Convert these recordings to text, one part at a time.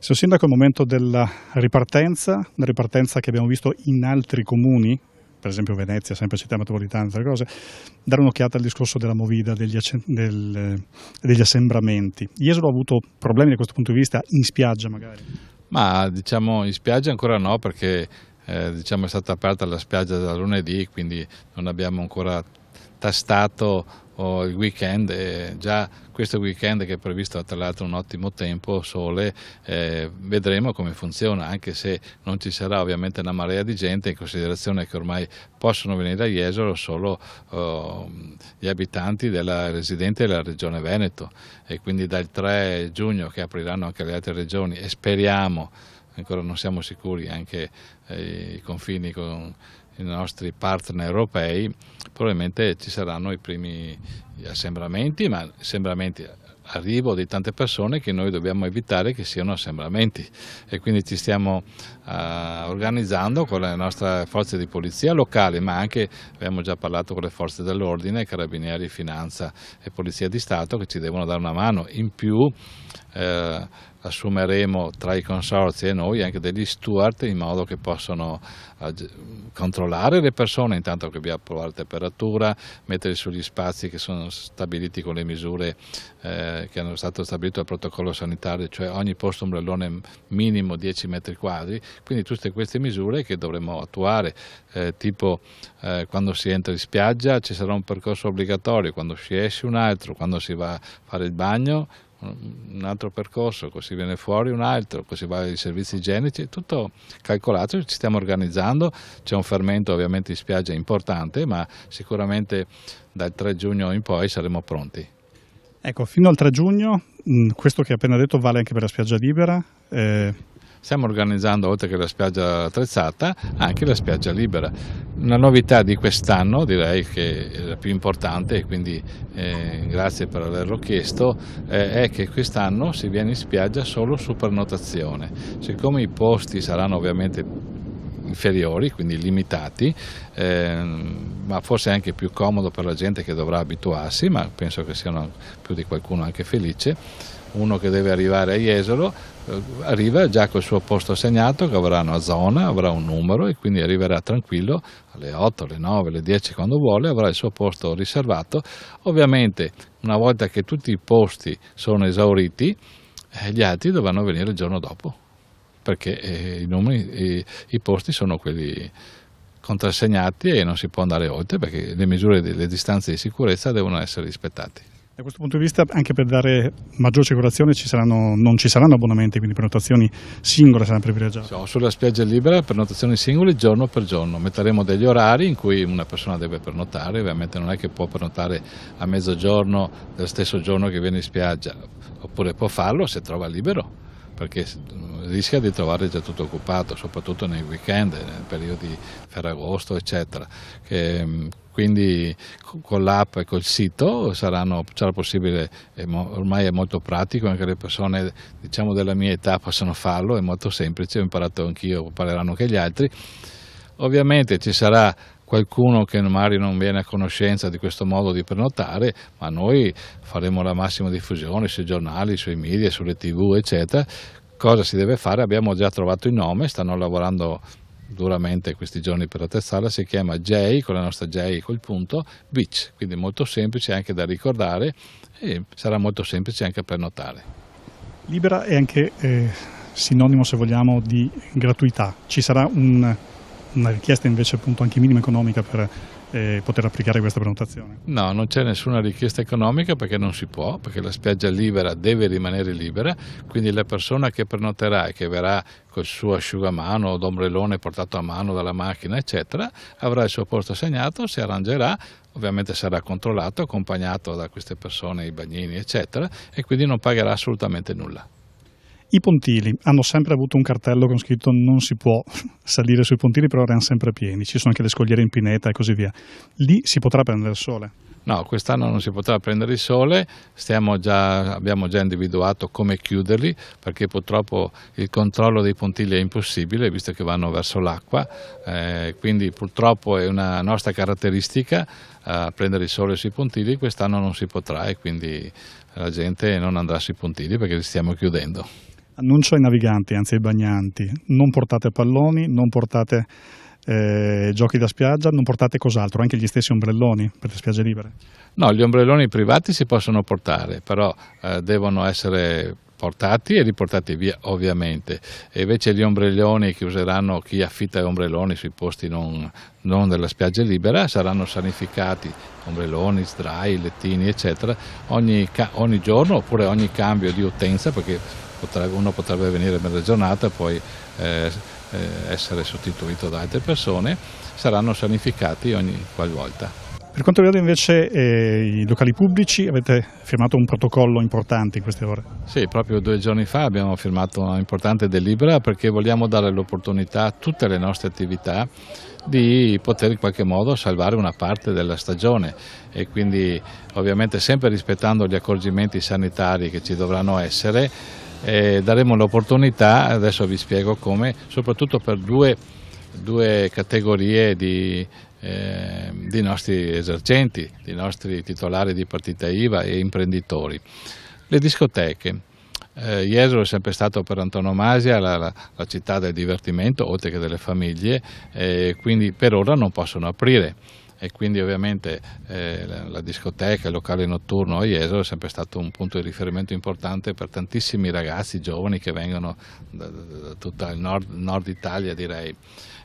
Signor Sindaco, è il momento della ripartenza che abbiamo visto in altri comuni, per esempio Venezia, sempre città metropolitana, altre cose, dare un'occhiata al discorso della movida, degli assembramenti. Jesolo ha avuto problemi da questo punto di vista in spiaggia magari? Ma diciamo in spiaggia ancora no, perché è stata aperta la spiaggia da lunedì, quindi non abbiamo ancora tastato il weekend, e già questo weekend che è previsto tra l'altro un ottimo tempo, sole, vedremo come funziona, anche se non ci sarà ovviamente una marea di gente, in considerazione che ormai possono venire a Jesolo solo gli abitanti residenti della regione Veneto, e quindi dal 3 giugno che apriranno anche le altre regioni, e speriamo, ancora non siamo sicuri, anche i confini con i nostri partner europei, probabilmente ci saranno i primi assembramenti, ma arrivo di tante persone che noi dobbiamo evitare che siano assembramenti, e quindi ci stiamo organizzando con le nostre forze di polizia locali, ma anche abbiamo già parlato con le forze dell'ordine, carabinieri, finanza e polizia di Stato, che ci devono dare una mano. In più assumeremo tra i consorzi e noi anche degli steward, in modo che possano controllare le persone intanto che abbiamo provato la temperatura, mettere sugli spazi che sono stabiliti con le misure che hanno stato stabilito dal protocollo sanitario, cioè ogni posto ombrellone minimo 10 metri quadri, quindi tutte queste misure che dovremo attuare, tipo quando si entra in spiaggia ci sarà un percorso obbligatorio, quando si esce un altro, quando si va a fare il bagno un altro percorso, così viene fuori un altro, così va ai servizi igienici, tutto calcolato, ci stiamo organizzando, c'è un fermento ovviamente in spiaggia importante, ma sicuramente dal 3 giugno in poi saremo pronti. Ecco, fino al 3 giugno, questo che hai appena detto vale anche per la spiaggia libera? Stiamo organizzando, oltre che la spiaggia attrezzata, anche la spiaggia libera. Una novità di quest'anno, direi che è la più importante, e quindi grazie per averlo chiesto, è che quest'anno si viene in spiaggia solo su prenotazione. Siccome i posti saranno ovviamente inferiori, quindi limitati, ma forse anche più comodo per la gente che dovrà abituarsi, ma penso che siano più di qualcuno anche felice. Uno che deve arrivare a Jesolo arriva già col suo posto assegnato, che avrà una zona, avrà un numero, e quindi arriverà tranquillo alle 8, alle 9, alle 10 quando vuole, avrà il suo posto riservato. Ovviamente una volta che tutti i posti sono esauriti, gli altri dovranno venire il giorno dopo, perché i posti sono quelli contrassegnati e non si può andare oltre, perché le misure delle distanze di sicurezza devono essere rispettate. Da questo punto di vista, anche per dare maggior circolazione non ci saranno abbonamenti, quindi prenotazioni singole saranno privilegiate? Sulla spiaggia libera prenotazioni singole giorno per giorno, metteremo degli orari in cui una persona deve prenotare, ovviamente non è che può prenotare a mezzogiorno dello stesso giorno che viene in spiaggia, oppure può farlo se trova libero, perché rischia di trovare già tutto occupato, soprattutto nei weekend, nei periodi Ferragosto eccetera. Quindi con l'app e col sito sarà possibile, ormai è molto pratico, anche le persone della mia età possono farlo, è molto semplice, ho imparato anch'io, impareranno anche gli altri. Ovviamente ci sarà qualcuno che magari non viene a conoscenza di questo modo di prenotare, ma noi faremo la massima diffusione sui giornali, sui media, sulle TV eccetera. Cosa si deve fare? Abbiamo già trovato il nome, stanno lavorando duramente questi giorni per attrezzarla, si chiama J, con la nostra J col punto, Beach, quindi molto semplice anche da ricordare, e sarà molto semplice anche per notare. Libera è anche sinonimo, se vogliamo, di gratuità. Ci sarà una richiesta invece appunto anche minima economica per poter applicare questa prenotazione? No, non c'è nessuna richiesta economica, perché non si può, perché la spiaggia libera deve rimanere libera, quindi la persona che prenoterà e che verrà col suo asciugamano o d'ombrellone portato a mano dalla macchina eccetera, avrà il suo posto assegnato, si arrangerà, ovviamente sarà controllato, accompagnato da queste persone, i bagnini eccetera, e quindi non pagherà assolutamente nulla. I pontili hanno sempre avuto un cartello con scritto non si può salire sui pontili, però erano sempre pieni, ci sono anche le scogliere in pineta e così via. Lì si potrà prendere il sole? No, quest'anno non si potrà prendere il sole, abbiamo già individuato come chiuderli, perché purtroppo il controllo dei pontili è impossibile, visto che vanno verso l'acqua, quindi purtroppo è una nostra caratteristica prendere il sole sui pontili. Quest'anno non si potrà, e quindi la gente non andrà sui pontili perché li stiamo chiudendo. Annuncio ai naviganti, anzi ai bagnanti, non portate palloni, non portate giochi da spiaggia, non portate cos'altro, anche gli stessi ombrelloni per le spiagge libere? No, gli ombrelloni privati si possono portare, però devono essere portati e riportati via ovviamente, e invece gli ombrelloni che useranno chi affitta ombrelloni sui posti non della spiaggia libera saranno sanificati, ombrelloni, sdrai, lettini eccetera, ogni giorno oppure ogni cambio di utenza, perché uno potrebbe venire in mezza giornata e poi essere sostituito da altre persone, saranno sanificati ogni qualvolta. Per quanto riguarda invece i locali pubblici, avete firmato un protocollo importante in queste ore? Sì, proprio 2 giorni fa abbiamo firmato una importante delibera perché vogliamo dare l'opportunità a tutte le nostre attività di poter in qualche modo salvare una parte della stagione, e quindi ovviamente sempre rispettando gli accorgimenti sanitari che ci dovranno essere, daremo l'opportunità, adesso vi spiego come, soprattutto per due categorie di nostri esercenti, di nostri titolari di partita IVA e imprenditori. Le discoteche. Jesolo è sempre stato per antonomasia la città del divertimento, oltre che delle famiglie, quindi per ora non possono aprire. E quindi ovviamente la discoteca, il locale notturno a Jesolo è sempre stato un punto di riferimento importante per tantissimi ragazzi giovani che vengono da tutto il nord Italia, direi.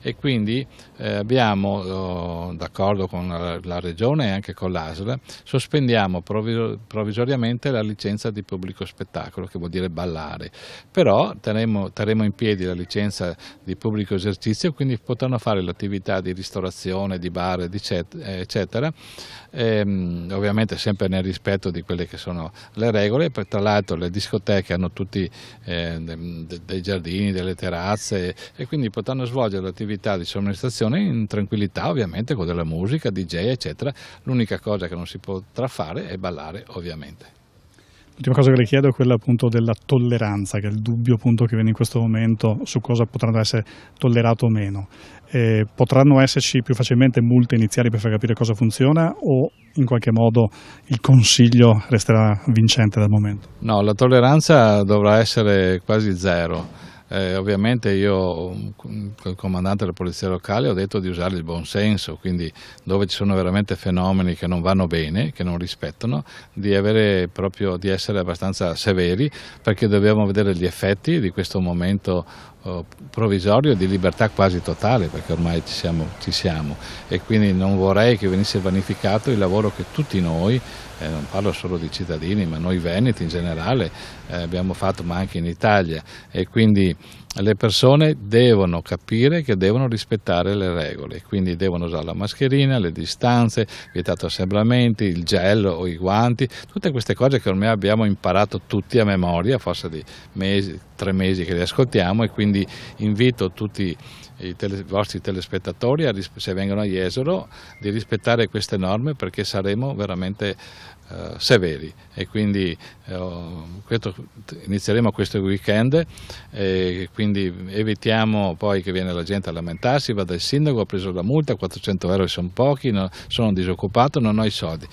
E quindi abbiamo, d'accordo con la Regione e anche con l'ASL, sospendiamo provvisoriamente la licenza di pubblico spettacolo, che vuol dire ballare, però terremo in piedi la licenza di pubblico esercizio, quindi potranno fare l'attività di ristorazione, di bar, eccetera, ovviamente sempre nel rispetto di quelle che sono le regole. Tra l'altro le discoteche hanno tutti dei giardini, delle terrazze, e quindi potranno svolgere l'attività di somministrazione in tranquillità, ovviamente con della musica, DJ eccetera. L'unica cosa che non si potrà fare è ballare, ovviamente. L'ultima cosa che le chiedo è quella appunto della tolleranza, che è il dubbio appunto che viene in questo momento su cosa potranno essere tollerato o meno. Potranno esserci più facilmente multe iniziali per far capire cosa funziona, o in qualche modo il consiglio resterà vincente dal momento? No, la tolleranza dovrà essere quasi zero. Ovviamente io col comandante della polizia locale ho detto di usare il buon senso, quindi dove ci sono veramente fenomeni che non vanno bene, che non rispettano, di essere abbastanza severi, perché dobbiamo vedere gli effetti di questo momento provvisorio di libertà quasi totale, perché ormai ci siamo, e quindi non vorrei che venisse vanificato il lavoro che tutti noi, non parlo solo di cittadini, ma noi veneti in generale abbiamo fatto, ma anche in Italia, e quindi le persone devono capire che devono rispettare le regole, quindi devono usare la mascherina, le distanze, vietato assembramenti, il gel o i guanti, tutte queste cose che ormai abbiamo imparato tutti a memoria, forse di 3 mesi che le ascoltiamo, e quindi invito tutti i vostri telespettatori, se vengono a Jesolo, di rispettare queste norme, perché saremo veramente severi, e quindi inizieremo questo weekend, e quindi evitiamo poi che viene la gente a lamentarsi, va dal sindaco, ho preso la multa, 400 euro sono pochi, sono disoccupato, non ho i soldi.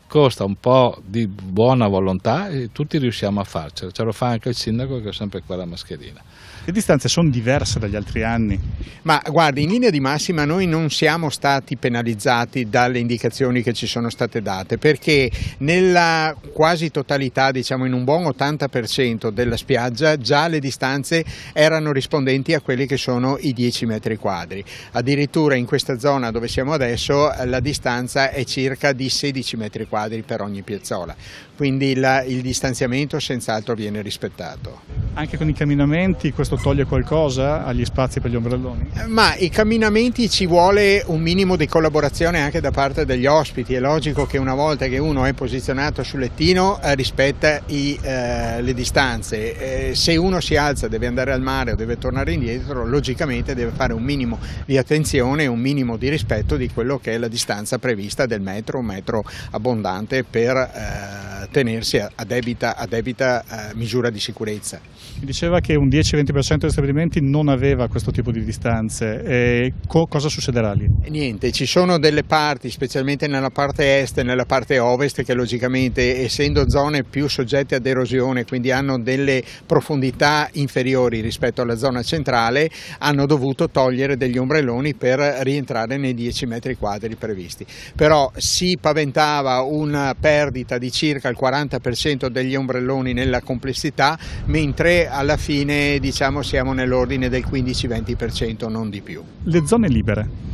Costa un po' di buona volontà e tutti riusciamo a farcela, ce lo fa anche il sindaco, che ha sempre qua la mascherina. Le distanze sono diverse dagli altri anni? Ma guardi, in linea di massima noi non siamo stati penalizzati dalle indicazioni che ci sono state date, perché nella quasi totalità, diciamo in un buon 80% della spiaggia, già le distanze erano rispondenti a quelli che sono i 10 metri quadri. Addirittura in questa zona dove siamo adesso la distanza è circa di 16 metri quadri per ogni piazzola, quindi il distanziamento senz'altro viene rispettato. Anche con i camminamenti questo toglie qualcosa agli spazi per gli ombrelloni? Ma i camminamenti ci vuole un minimo di collaborazione anche da parte degli ospiti. È logico che una volta che uno è posizionato sul lettino rispetta le distanze. Se uno si alza, deve andare al mare o deve tornare indietro, logicamente deve fare un minimo di attenzione e un minimo di rispetto di quello che è la distanza prevista del metro, un metro abbondante per tenersi a debita misura di sicurezza. Mi diceva che un 10-20% degli stabilimenti non aveva questo tipo di distanze, e cosa succederà lì? Niente, ci sono delle parti, specialmente nella parte est e nella parte ovest, che logicamente, essendo zone più soggette ad erosione, quindi hanno delle profondità inferiori rispetto alla zona centrale, hanno dovuto togliere degli ombrelloni per rientrare nei 10 metri quadri previsti. Però si paventava una perdita di circa il 40% degli ombrelloni nella complessità, mentre alla fine siamo nell'ordine del 15-20%, non di più. Le zone libere?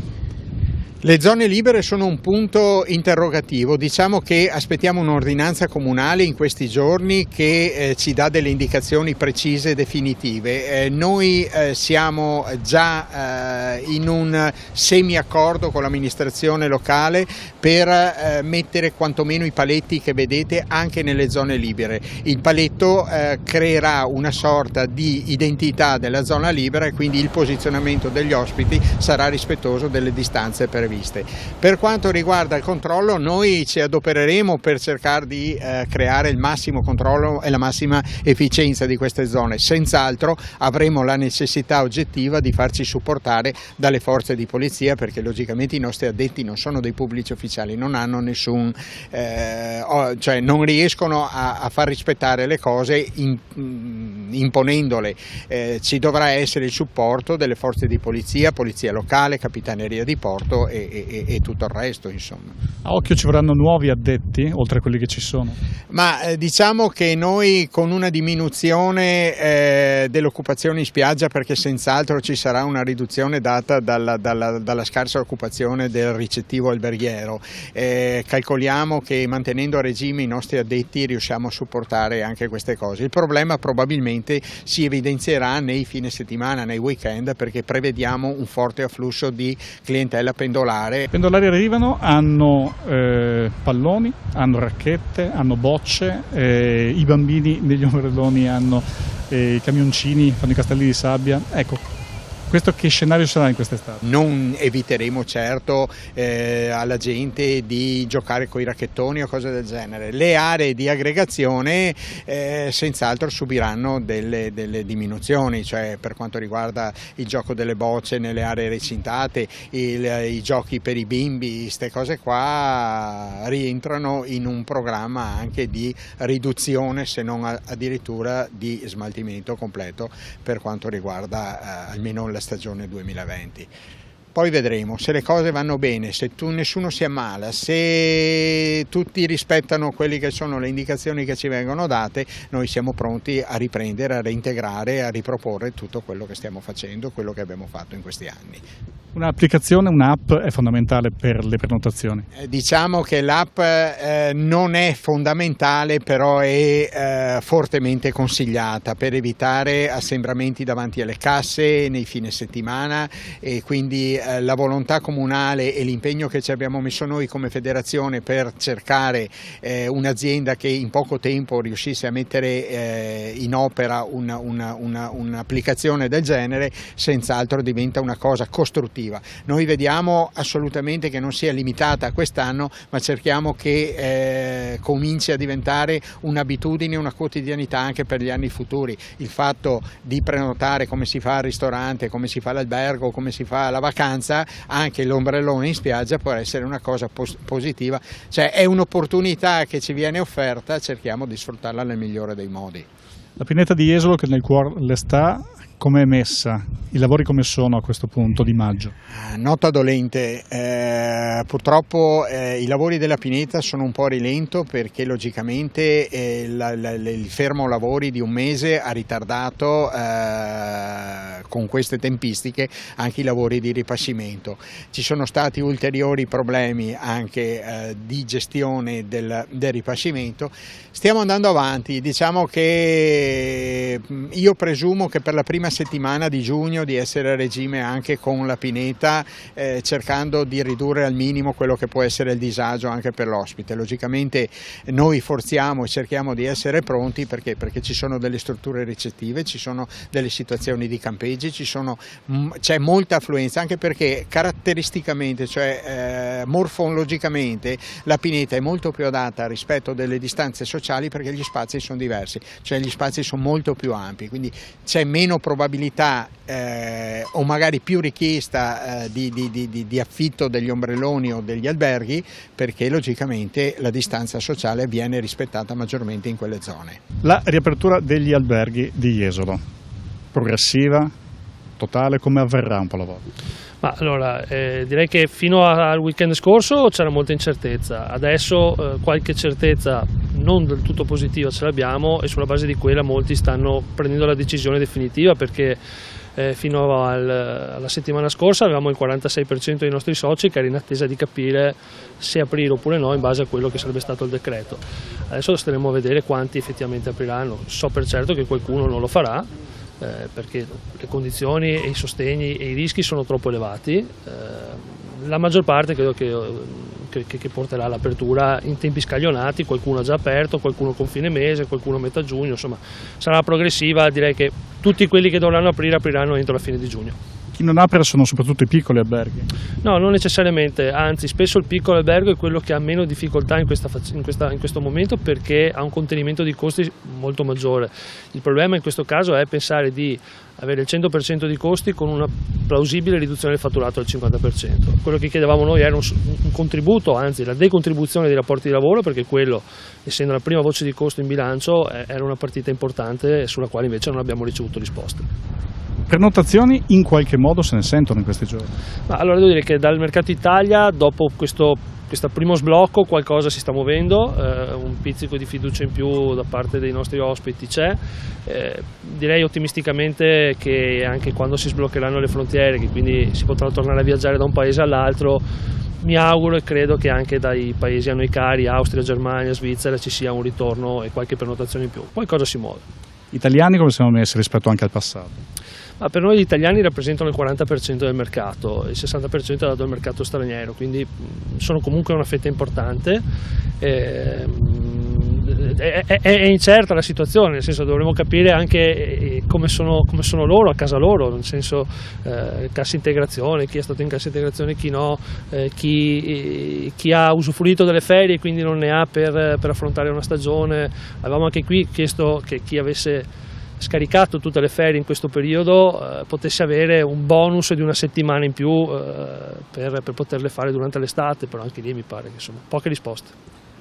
Le zone libere sono un punto interrogativo, diciamo che aspettiamo un'ordinanza comunale in questi giorni che ci dà delle indicazioni precise e definitive. Noi siamo già in un semi-accordo con l'amministrazione locale per mettere quantomeno i paletti che vedete anche nelle zone libere. Il paletto creerà una sorta di identità della zona libera e quindi il posizionamento degli ospiti sarà rispettoso delle distanze previste. Per quanto riguarda il controllo, noi ci adopereremo per cercare di creare il massimo controllo e la massima efficienza di queste zone. Senz'altro avremo la necessità oggettiva di farci supportare dalle forze di polizia, perché logicamente i nostri addetti non sono dei pubblici ufficiali, non hanno nessun, cioè non riescono a far rispettare le cose imponendole. Ci dovrà essere il supporto delle forze di polizia, polizia locale, capitaneria di porto e tutto il resto, insomma. A occhio ci vorranno nuovi addetti oltre a quelli che ci sono? Ma diciamo che noi, con una diminuzione dell'occupazione in spiaggia, perché senz'altro ci sarà una riduzione data dalla scarsa occupazione del ricettivo alberghiero, calcoliamo che mantenendo a regime i nostri addetti riusciamo a supportare anche queste cose. Il problema probabilmente si evidenzierà nei fine settimana, nei weekend, perché prevediamo un forte afflusso di clientela pendolare. I pendolari arrivano, hanno palloni, hanno racchette, hanno bocce, i bambini negli ombrelloni hanno i camioncini, fanno i castelli di sabbia. Ecco, questo che scenario sarà in quest'estate? Non eviteremo certo alla gente di giocare con i racchettoni o cose del genere. Le aree di aggregazione senz'altro subiranno delle diminuzioni, cioè per quanto riguarda il gioco delle bocce nelle aree recintate, i giochi per i bimbi, queste cose qua rientrano in un programma anche di riduzione, se non addirittura di smaltimento completo per quanto riguarda almeno la stagione 2020. Poi vedremo se le cose vanno bene, se nessuno si ammala, se tutti rispettano quelle che sono le indicazioni che ci vengono date, noi siamo pronti a riprendere, a reintegrare, a riproporre tutto quello che stiamo facendo, quello che abbiamo fatto in questi anni. Un'applicazione, un'app è fondamentale per le prenotazioni? Diciamo che l'app non è fondamentale, però è fortemente consigliata per evitare assembramenti davanti alle casse nei fine settimana, e quindi la volontà comunale e l'impegno che ci abbiamo messo noi come federazione per cercare un'azienda che in poco tempo riuscisse a mettere in opera un'applicazione del genere, senz'altro diventa una cosa costruttiva. Noi vediamo assolutamente che non sia limitata a quest'anno, ma cerchiamo che cominci a diventare un'abitudine, una quotidianità anche per gli anni futuri. Il fatto di prenotare come si fa al ristorante, come si fa all'albergo, come si fa alla vacanza, anche l'ombrellone in spiaggia può essere una cosa positiva, cioè è un'opportunità che ci viene offerta, cerchiamo di sfruttarla nel migliore dei modi. La pineta di Jesolo, che nel cuore le sta, come è messa? I lavori come sono a questo punto di maggio? Nota dolente, purtroppo i lavori della pineta sono un po' a rilento, perché logicamente il fermo lavori di un mese ha ritardato con queste tempistiche anche i lavori di ripascimento. Ci sono stati ulteriori problemi anche di gestione del ripascimento. Stiamo andando avanti, diciamo che io presumo che per la prima prima settimana di giugno di essere a regime anche con la pineta, cercando di ridurre al minimo quello che può essere il disagio anche per l'ospite. Logicamente noi forziamo e cerchiamo di essere pronti perché ci sono delle strutture ricettive, ci sono delle situazioni di campeggi, c'è molta affluenza, anche perché caratteristicamente, cioè morfologicamente, la pineta è molto più adatta rispetto delle distanze sociali, perché gli spazi sono diversi, cioè gli spazi sono molto più ampi, quindi c'è meno probabilità o magari più richiesta di affitto degli ombrelloni o degli alberghi, perché logicamente la distanza sociale viene rispettata maggiormente in quelle zone. La riapertura degli alberghi di Jesolo, progressiva, totale, come avverrà un po' alla volta? Ma allora, direi che fino al weekend scorso c'era molta incertezza, adesso qualche certezza non del tutto positiva ce l'abbiamo, e sulla base di quella molti stanno prendendo la decisione definitiva, perché fino alla settimana scorsa avevamo il 46% dei nostri soci che era in attesa di capire se aprire oppure no in base a quello che sarebbe stato il decreto. Adesso staremo a vedere quanti effettivamente apriranno. So per certo che qualcuno non lo farà, perché le condizioni e i sostegni e i rischi sono troppo elevati. La maggior parte credo che porterà all'apertura in tempi scaglionati, qualcuno ha già aperto, qualcuno con fine mese, qualcuno a metà giugno, insomma sarà progressiva. Direi che tutti quelli che dovranno aprire apriranno entro la fine di giugno. Chi non apre sono soprattutto i piccoli alberghi? No, non necessariamente, anzi spesso il piccolo albergo è quello che ha meno difficoltà in questo momento, perché ha un contenimento di costi molto maggiore. Il problema in questo caso è pensare di avere il 100% di costi con una plausibile riduzione del fatturato al 50%. Quello che chiedevamo noi era un contributo, anzi la decontribuzione dei rapporti di lavoro, perché quello, essendo la prima voce di costo in bilancio, era una partita importante sulla quale invece non abbiamo ricevuto risposte. Prenotazioni in qualche modo se ne sentono in questi giorni? Ma allora devo dire che dal mercato Italia, dopo questo primo sblocco, qualcosa si sta muovendo, un pizzico di fiducia in più da parte dei nostri ospiti c'è. Direi ottimisticamente che anche quando si sbloccheranno le frontiere, che quindi si potrà tornare a viaggiare da un paese all'altro, mi auguro e credo che anche dai paesi a noi cari, Austria, Germania, Svizzera, ci sia un ritorno e qualche prenotazione in più. Qualcosa si muove. Italiani come siamo messi rispetto anche al passato? Ma per noi gli italiani rappresentano il 40% del mercato, il 60% è dato dal mercato straniero, quindi sono comunque una fetta importante. È incerta la situazione, nel senso dovremo capire anche come sono loro a casa loro, nel senso cassa integrazione, chi è stato in cassa integrazione, chi no, chi ha usufruito delle ferie e quindi non ne ha per affrontare una stagione. Avevamo anche qui chiesto che chi avesse scaricato tutte le ferie in questo periodo potesse avere un bonus di una settimana in più per poterle fare durante l'estate, però anche lì mi pare che insomma poche risposte.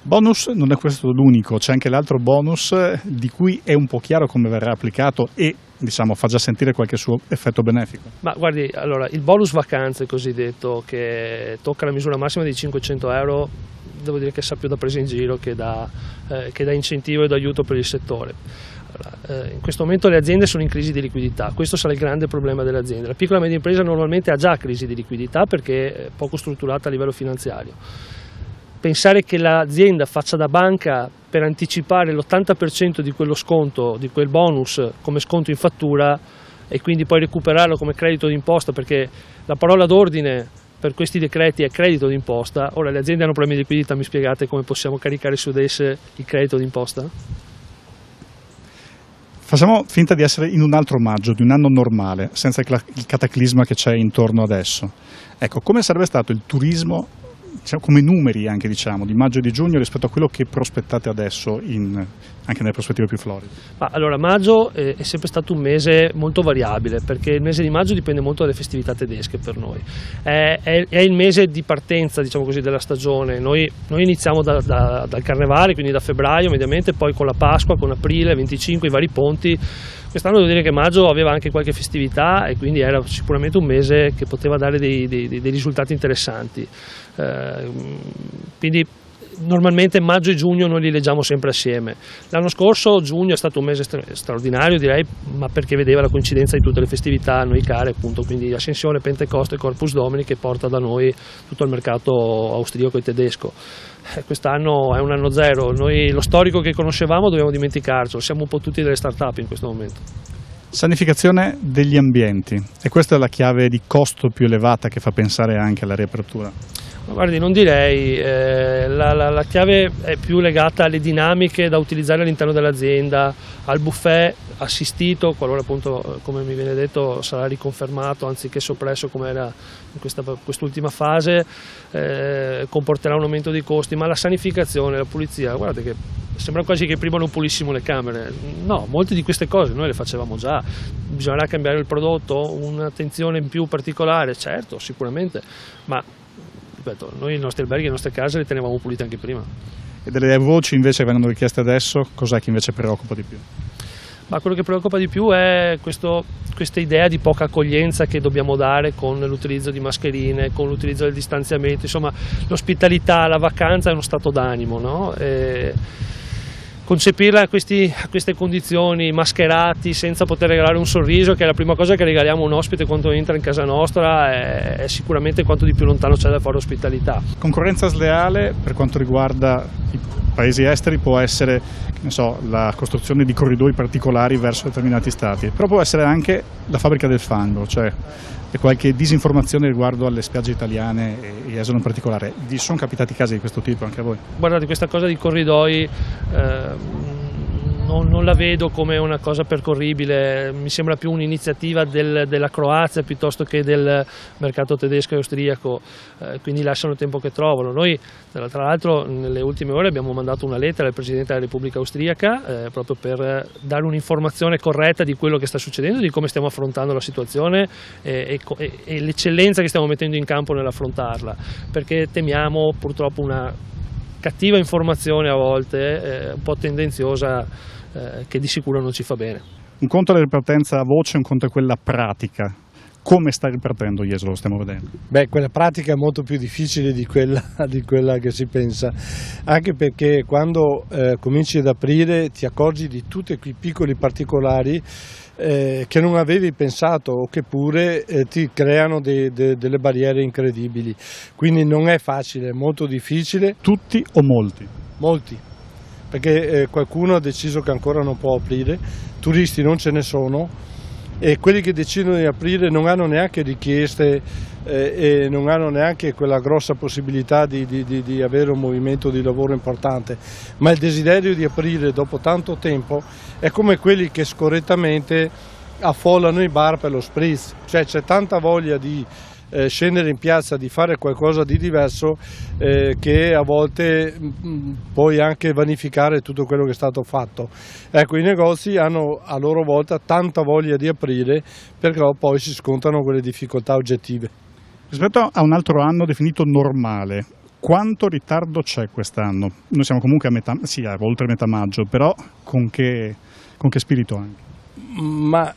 Bonus non è questo l'unico, c'è anche l'altro bonus di cui è un po' chiaro come verrà applicato e diciamo fa già sentire qualche suo effetto benefico. Ma guardi, allora il bonus vacanze cosiddetto, che tocca la misura massima di 500 euro, devo dire che sa più da presa in giro che da incentivo e da aiuto per il settore. In questo momento le aziende sono in crisi di liquidità, questo sarà il grande problema delle aziende. La piccola e media impresa normalmente ha già crisi di liquidità perché è poco strutturata a livello finanziario. Pensare che l'azienda faccia da banca per anticipare l'80% di quello sconto, di quel bonus come sconto in fattura, e quindi poi recuperarlo come credito d'imposta, perché la parola d'ordine per questi decreti è credito d'imposta. Ora le aziende hanno problemi di liquidità, mi spiegate come possiamo caricare su di esse il credito d'imposta? Facciamo finta di essere in un altro maggio, di un anno normale, senza il cataclisma che c'è intorno adesso. Ecco, come sarebbe stato il turismo, diciamo, come numeri anche di maggio e di giugno rispetto a quello che prospettate adesso anche nelle prospettive più floride? Allora, maggio è sempre stato un mese molto variabile, perché il mese di maggio dipende molto dalle festività tedesche per noi. È il mese di partenza, diciamo così, della stagione. Noi iniziamo dal carnevale, quindi da febbraio mediamente, poi con la Pasqua, con aprile, 25, i vari ponti. Quest'anno devo dire che maggio aveva anche qualche festività e quindi era sicuramente un mese che poteva dare dei risultati interessanti. Quindi normalmente maggio e giugno noi li leggiamo sempre assieme. L'anno scorso giugno è stato un mese straordinario, direi, ma perché vedeva la coincidenza di tutte le festività a noi care, appunto, quindi Ascensione, Pentecoste e Corpus Domini, che porta da noi tutto il mercato austriaco e tedesco. Quest'anno è un anno zero, noi lo storico che conoscevamo dobbiamo dimenticarcelo, siamo un po' tutti delle start-up in questo momento. Sanificazione degli ambienti, e questa è la chiave di costo più elevata che fa pensare anche alla riapertura. Guardi, non direi, la chiave è più legata alle dinamiche da utilizzare all'interno dell'azienda, al buffet assistito, qualora appunto, come mi viene detto, sarà riconfermato anziché soppresso come era in quest'ultima fase, comporterà un aumento dei costi, ma la sanificazione, la pulizia, guardate che sembra quasi che prima non pulissimo le camere. No, molte di queste cose noi le facevamo già. Bisognerà cambiare il prodotto, un'attenzione in più particolare, certo, sicuramente, ma ripeto, noi i nostri alberghi e le nostre case le tenevamo pulite anche prima. E delle voci invece che vengono richieste adesso, cos'è che invece preoccupa di più? Ma quello che preoccupa di più è questa idea di poca accoglienza che dobbiamo dare con l'utilizzo di mascherine, con l'utilizzo del distanziamento, insomma l'ospitalità, la vacanza è uno stato d'animo, no? Concepirla a queste condizioni, mascherati, senza poter regalare un sorriso, che è la prima cosa che regaliamo a un ospite quando entra in casa nostra, è sicuramente quanto di più lontano c'è da fare ospitalità. Concorrenza sleale per quanto riguarda i paesi esteri può essere, ne so, la costruzione di corridoi particolari verso determinati stati, però può essere anche la fabbrica del fango, cioè qualche disinformazione riguardo alle spiagge italiane e Jesolo in particolare. Vi sono capitati casi di questo tipo anche a voi? Guardate, questa cosa di corridoi non la vedo come una cosa percorribile, mi sembra più un'iniziativa della Croazia piuttosto che del mercato tedesco e austriaco, quindi lasciano il tempo che trovano. Noi tra l'altro nelle ultime ore abbiamo mandato una lettera al Presidente della Repubblica Austriaca proprio per dare un'informazione corretta di quello che sta succedendo, di come stiamo affrontando la situazione e l'eccellenza che stiamo mettendo in campo nell'affrontarla, perché temiamo purtroppo una cattiva informazione a volte, un po' tendenziosa, che di sicuro non ci fa bene. Un conto è la ripartenza a voce, un conto è quella pratica. Come sta ripartendo Jesolo, lo stiamo vedendo? Beh, quella pratica è molto più difficile di quella che si pensa, anche perché quando cominci ad aprire ti accorgi di tutti quei piccoli particolari che non avevi pensato o che pure ti creano delle barriere incredibili, quindi non è facile, è molto difficile. Tutti o molti? Molti, perché qualcuno ha deciso che ancora non può aprire, turisti non ce ne sono e quelli che decidono di aprire non hanno neanche richieste e non hanno neanche quella grossa possibilità di avere un movimento di lavoro importante, ma il desiderio di aprire dopo tanto tempo è come quelli che scorrettamente affollano i bar per lo spritz, cioè c'è tanta voglia di scendere in piazza, di fare qualcosa di diverso che a volte puoi anche vanificare tutto quello che è stato fatto. Ecco, i negozi hanno a loro volta tanta voglia di aprire, perché poi si scontrano quelle difficoltà oggettive. Rispetto a un altro anno definito normale, quanto ritardo c'è quest'anno? Noi siamo comunque a metà, sì, oltre metà maggio, però con che spirito anche? Ma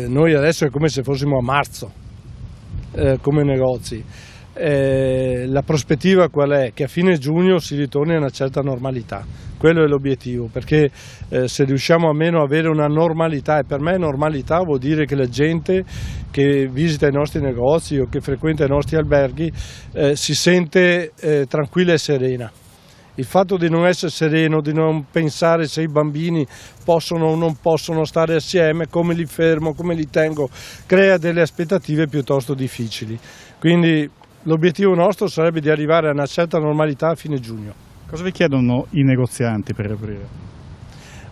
noi adesso è come se fossimo a marzo. Come negozi. La prospettiva qual è? Che a fine giugno si ritorni a una certa normalità, quello è l'obiettivo, perché se riusciamo almeno a avere una normalità, e per me normalità vuol dire che la gente che visita i nostri negozi o che frequenta i nostri alberghi si sente tranquilla e serena. Il fatto di non essere sereno, di non pensare se i bambini possono o non possono stare assieme, come li fermo, come li tengo, crea delle aspettative piuttosto difficili. Quindi l'obiettivo nostro sarebbe di arrivare a una certa normalità a fine giugno. Cosa vi chiedono i negozianti per riaprire?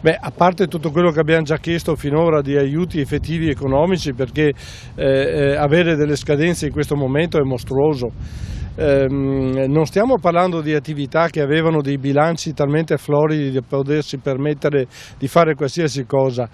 Beh, a parte tutto quello che abbiamo già chiesto finora di aiuti effettivi economici, perché avere delle scadenze in questo momento è mostruoso. Non stiamo parlando di attività che avevano dei bilanci talmente floridi da potersi permettere di fare qualsiasi cosa.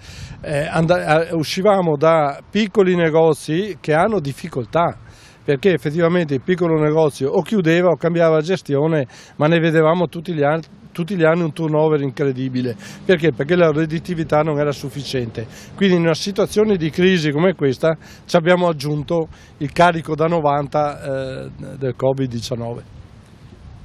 Uscivamo da piccoli negozi che hanno difficoltà, perché effettivamente il piccolo negozio o chiudeva o cambiava gestione, ma ne vedevamo tutti gli anni un turnover incredibile. Perché? Perché la redditività non era sufficiente. Quindi in una situazione di crisi come questa ci abbiamo aggiunto il carico da 90 del Covid-19.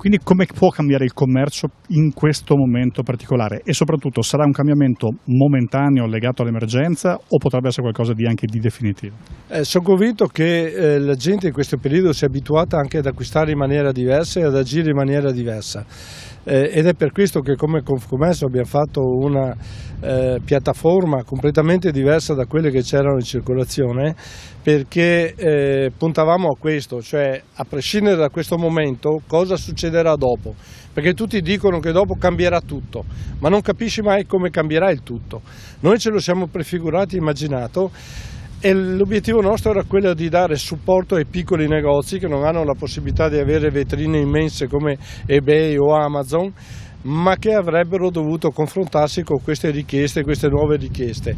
Quindi come può cambiare il commercio in questo momento particolare e soprattutto sarà un cambiamento momentaneo legato all'emergenza o potrebbe essere qualcosa di anche di definitivo? Sono convinto che la gente in questo periodo si è abituata anche ad acquistare in maniera diversa e ad agire in maniera diversa. Ed è per questo che come Confcommercio abbiamo fatto una piattaforma completamente diversa da quelle che c'erano in circolazione, perché puntavamo a questo, cioè a prescindere da questo momento cosa succederà dopo, perché tutti dicono che dopo cambierà tutto, ma non capisci mai come cambierà il tutto. Noi ce lo siamo prefigurati, immaginato, e l'obiettivo nostro era quello di dare supporto ai piccoli negozi che non hanno la possibilità di avere vetrine immense come eBay o Amazon, ma che avrebbero dovuto confrontarsi con queste richieste, queste nuove richieste.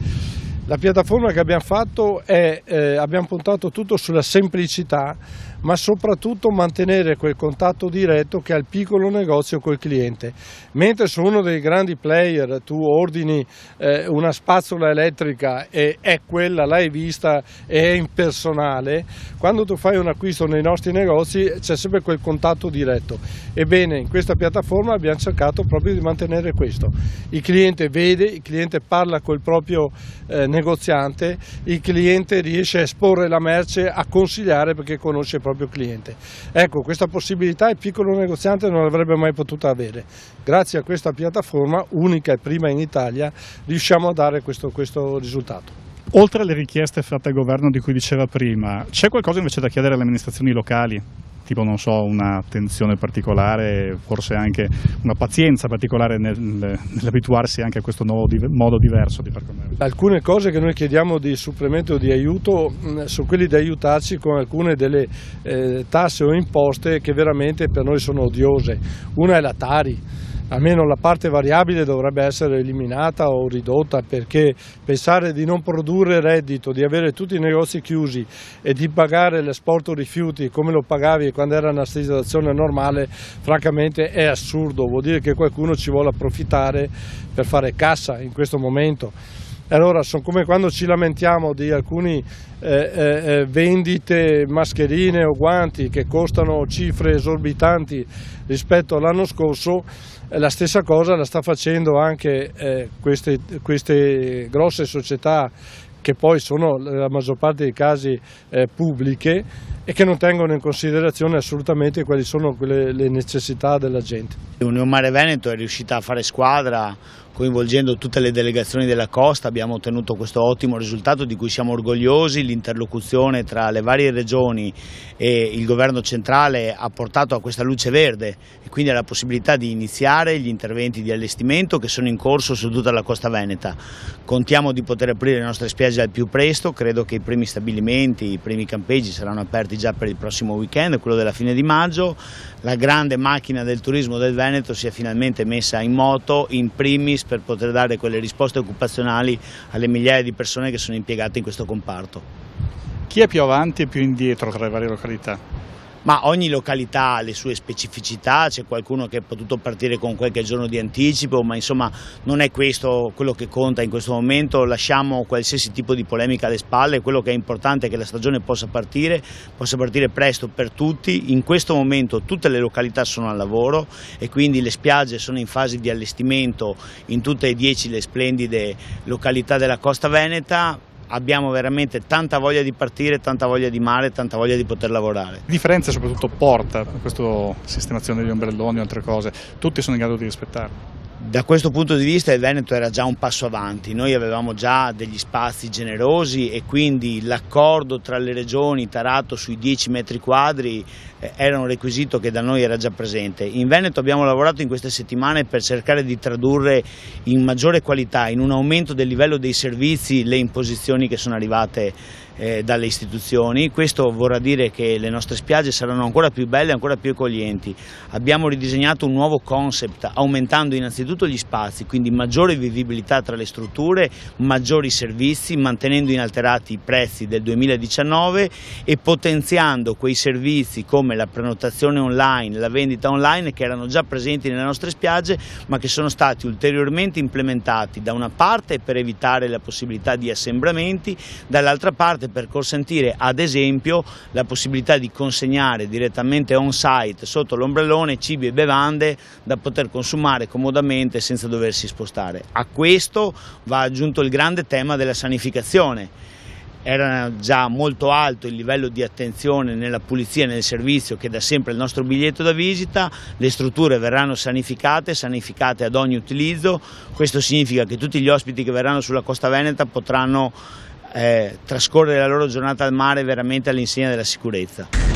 La piattaforma che abbiamo fatto è, abbiamo puntato tutto sulla semplicità, ma soprattutto mantenere quel contatto diretto che ha il piccolo negozio col cliente. Mentre su uno dei grandi player tu ordini una spazzola elettrica e è quella, l'hai vista e è impersonale, quando tu fai un acquisto nei nostri negozi c'è sempre quel contatto diretto. Ebbene, in questa piattaforma abbiamo cercato proprio di mantenere questo. Il cliente vede, il cliente parla col proprio negoziante, il cliente riesce a esporre la merce, a consigliare perché conosce il proprio cliente. Ecco, questa possibilità il piccolo negoziante non l'avrebbe mai potuta avere. Grazie a questa piattaforma, unica e prima in Italia, riusciamo a dare questo risultato. Oltre alle richieste fatte al governo di cui diceva prima, c'è qualcosa invece da chiedere alle amministrazioni locali? Tipo, non so, un'attenzione particolare, forse anche una pazienza particolare nell'abituarsi anche a questo nuovo modo diverso di far commercio. Alcune cose che noi chiediamo di supplemento o di aiuto sono quelli di aiutarci con alcune delle tasse o imposte che veramente per noi sono odiose. Una è la Tari. Almeno la parte variabile dovrebbe essere eliminata o ridotta, perché pensare di non produrre reddito, di avere tutti i negozi chiusi e di pagare l'esporto rifiuti come lo pagavi quando era una situazione normale, francamente è assurdo. Vuol dire che qualcuno ci vuole approfittare per fare cassa in questo momento. Allora sono come quando ci lamentiamo di alcuni vendite mascherine o guanti che costano cifre esorbitanti rispetto all'anno scorso. La stessa cosa la sta facendo anche queste grosse società che poi sono nella maggior parte dei casi pubbliche e che non tengono in considerazione assolutamente quali sono le necessità della gente. Unione Mare Veneto è riuscita a fare squadra coinvolgendo tutte le delegazioni della costa, abbiamo ottenuto questo ottimo risultato di cui siamo orgogliosi. L'interlocuzione tra le varie regioni e il governo centrale ha portato a questa luce verde e quindi alla possibilità di iniziare gli interventi di allestimento che sono in corso su tutta la costa veneta. Contiamo di poter aprire le nostre spiagge al più presto, credo che i primi stabilimenti, i primi campeggi saranno aperti già per il prossimo weekend, quello della fine di maggio. La grande macchina del turismo del Veneto si è finalmente messa in moto, in primis per poter dare quelle risposte occupazionali alle migliaia di persone che sono impiegate in questo comparto. Chi è più avanti e più indietro tra le varie località? Ma ogni località ha le sue specificità, c'è qualcuno che è potuto partire con qualche giorno di anticipo, ma insomma non è questo quello che conta in questo momento. Lasciamo qualsiasi tipo di polemica alle spalle, quello che è importante è che la stagione possa partire presto per tutti. In questo momento tutte le località sono al lavoro e quindi le spiagge sono in fase di allestimento in tutte e 10 le splendide località della costa veneta. Abbiamo veramente tanta voglia di partire, tanta voglia di mare, tanta voglia di poter lavorare. Differenze soprattutto porta questa sistemazione degli ombrelloni e altre cose, tutti sono in grado di rispettarle. Da questo punto di vista il Veneto era già un passo avanti, noi avevamo già degli spazi generosi e quindi l'accordo tra le regioni tarato sui 10 metri quadri era un requisito che da noi era già presente. In Veneto abbiamo lavorato in queste settimane per cercare di tradurre in maggiore qualità, in un aumento del livello dei servizi, le imposizioni che sono arrivate dalle istituzioni. Questo vorrà dire che le nostre spiagge saranno ancora più belle, ancora più accoglienti. Abbiamo ridisegnato un nuovo concept, aumentando innanzitutto gli spazi, quindi maggiore vivibilità tra le strutture, maggiori servizi, mantenendo inalterati i prezzi del 2019 e potenziando quei servizi come la prenotazione online, la vendita online che erano già presenti nelle nostre spiagge ma che sono stati ulteriormente implementati da una parte per evitare la possibilità di assembramenti, dall'altra parte pensate per consentire ad esempio la possibilità di consegnare direttamente on site sotto l'ombrellone cibi e bevande da poter consumare comodamente senza doversi spostare. A questo va aggiunto il grande tema della sanificazione. Era già molto alto il livello di attenzione nella pulizia e nel servizio che dà sempre il nostro biglietto da visita, le strutture verranno sanificate ad ogni utilizzo. Questo significa che tutti gli ospiti che verranno sulla costa veneta potranno trascorrere la loro giornata al mare veramente all'insegna della sicurezza.